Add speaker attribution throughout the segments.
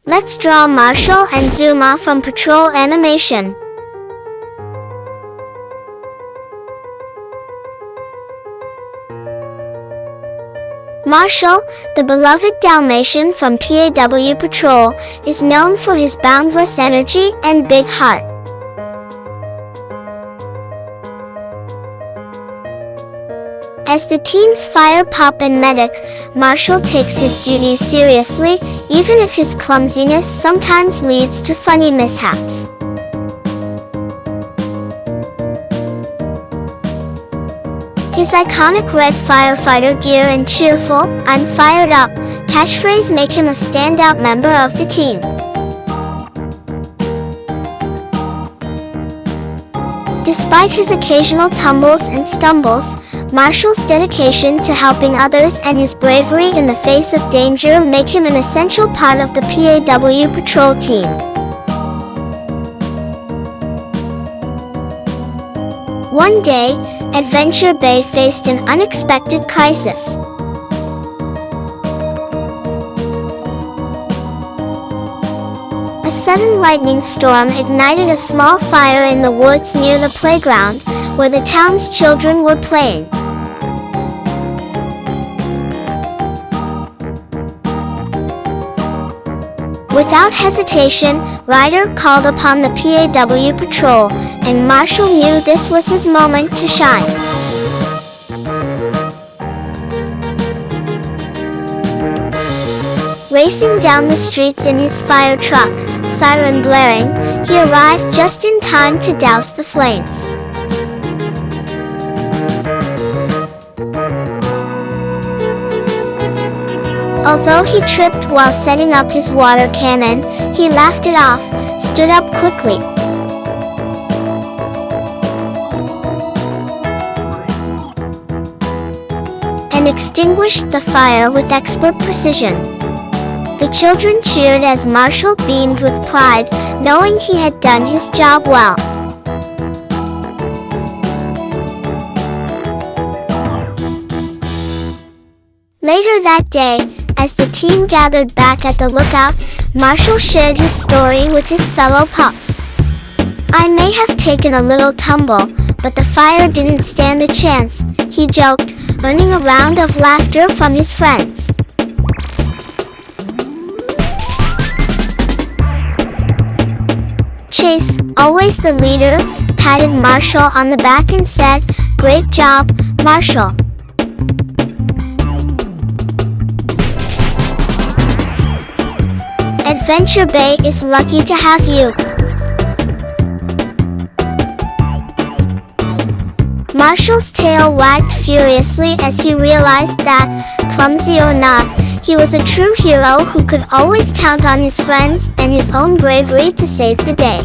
Speaker 1: Let's draw Marshall and Zuma from Patrol Animation. Marshall, the beloved Dalmatian from PAW Patrol, is known for his boundless energy and big heart. As the team's fire pop and medic, Marshall takes his duties seriously, even if his clumsiness sometimes leads to funny mishaps. His iconic red firefighter gear and cheerful, "I'm fired up" catchphrase make him a standout member of the team. Despite his occasional tumbles and stumbles, Marshall's dedication to helping others and his bravery in the face of danger make him an essential part of the PAW Patrol team. One day, Adventure Bay faced an unexpected crisis. A sudden lightning storm ignited a small fire in the woods near the playground, where the town's children were playing. Without hesitation, Ryder called upon the PAW Patrol, and Marshall knew this was his moment to shine. Racing down the streets in his fire truck, siren blaring, he arrived just in time to douse the flames. Although he tripped while setting up his water cannon, he laughed it off, stood up quickly, and extinguished the fire with expert precision. The children cheered as Marshall beamed with pride, knowing he had done his job well. Later that day, as the team gathered back at the lookout, Marshall shared his story with his fellow pups. "I may have taken a little tumble, but the fire didn't stand a chance," he joked, earning a round of laughter from his friends. Chase, always the leader, patted Marshall on the back and said, "Great job, Marshall. Adventure Bay is lucky to have you." Marshall's tail wagged furiously as he realized that, clumsy or not, he was a true hero who could always count on his friends and his own bravery to save the day.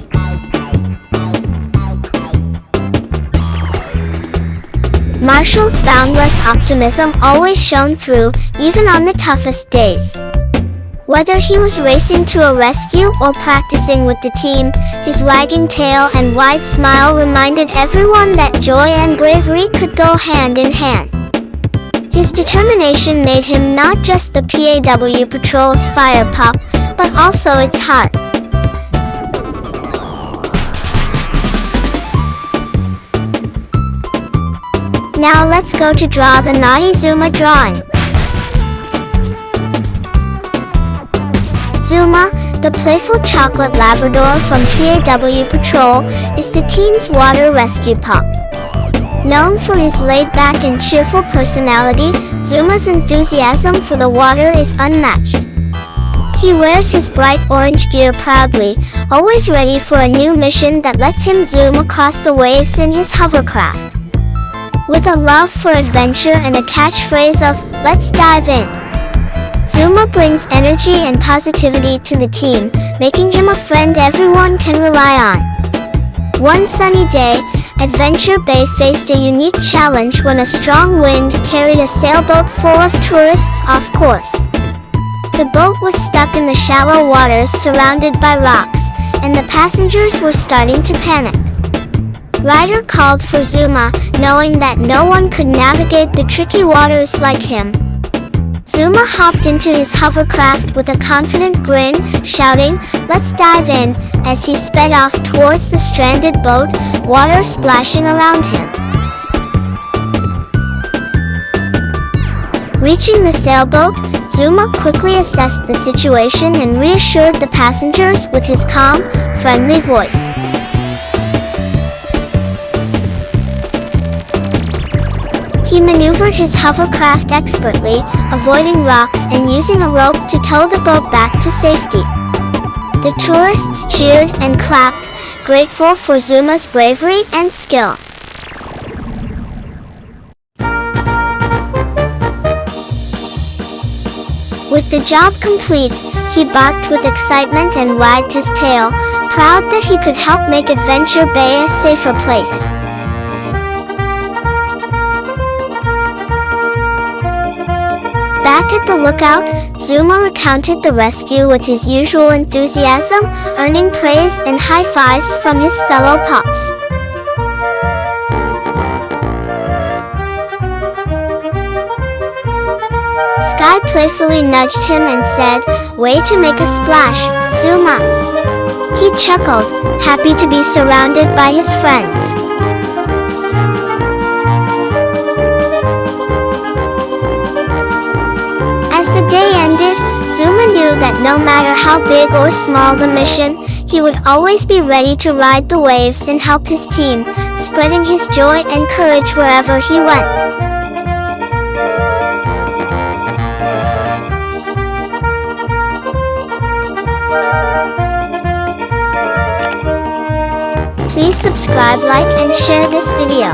Speaker 1: Marshall's boundless optimism always shone through, even on the toughest days. Whether he was racing to a rescue or practicing with the team, his wagging tail and wide smile reminded everyone that joy and bravery could go hand in hand. His determination made him not just the PAW Patrol's fire pup, but also its heart. Now let's go to draw the naughty Zuma drawing. Zuma, the playful chocolate Labrador from PAW Patrol, is the team's water rescue pup. Known for his laid-back and cheerful personality, Zuma's enthusiasm for the water is unmatched. He wears his bright orange gear proudly, always ready for a new mission that lets him zoom across the waves in his hovercraft. With a love for adventure and a catchphrase of, "Let's dive in," Zuma brings energy and positivity to the team, making him a friend everyone can rely on. One sunny day, Adventure Bay faced a unique challenge when a strong wind carried a sailboat full of tourists off course. The boat was stuck in the shallow waters surrounded by rocks, and the passengers were starting to panic. Ryder called for Zuma, knowing that no one could navigate the tricky waters like him. Zuma hopped into his hovercraft with a confident grin, shouting, "Let's dive in," as he sped off towards the stranded boat, water splashing around him. Reaching the sailboat, Zuma quickly assessed the situation and reassured the passengers with his calm, friendly voice. He maneuvered his hovercraft expertly, avoiding rocks and using a rope to tow the boat back to safety. The tourists cheered and clapped, grateful for Zuma's bravery and skill. With the job complete, he barked with excitement and wagged his tail, proud that he could help make Adventure Bay a safer place. Back at the lookout, Zuma recounted the rescue with his usual enthusiasm, earning praise and high fives from his fellow pups. Sky playfully nudged him and said, "Way to make a splash, Zuma." He chuckled, happy to be surrounded by his friends. As the day ended, Zuma knew that no matter how big or small the mission, he would always be ready to ride the waves and help his team, spreading his joy and courage wherever he went. Please subscribe, like, and share this video.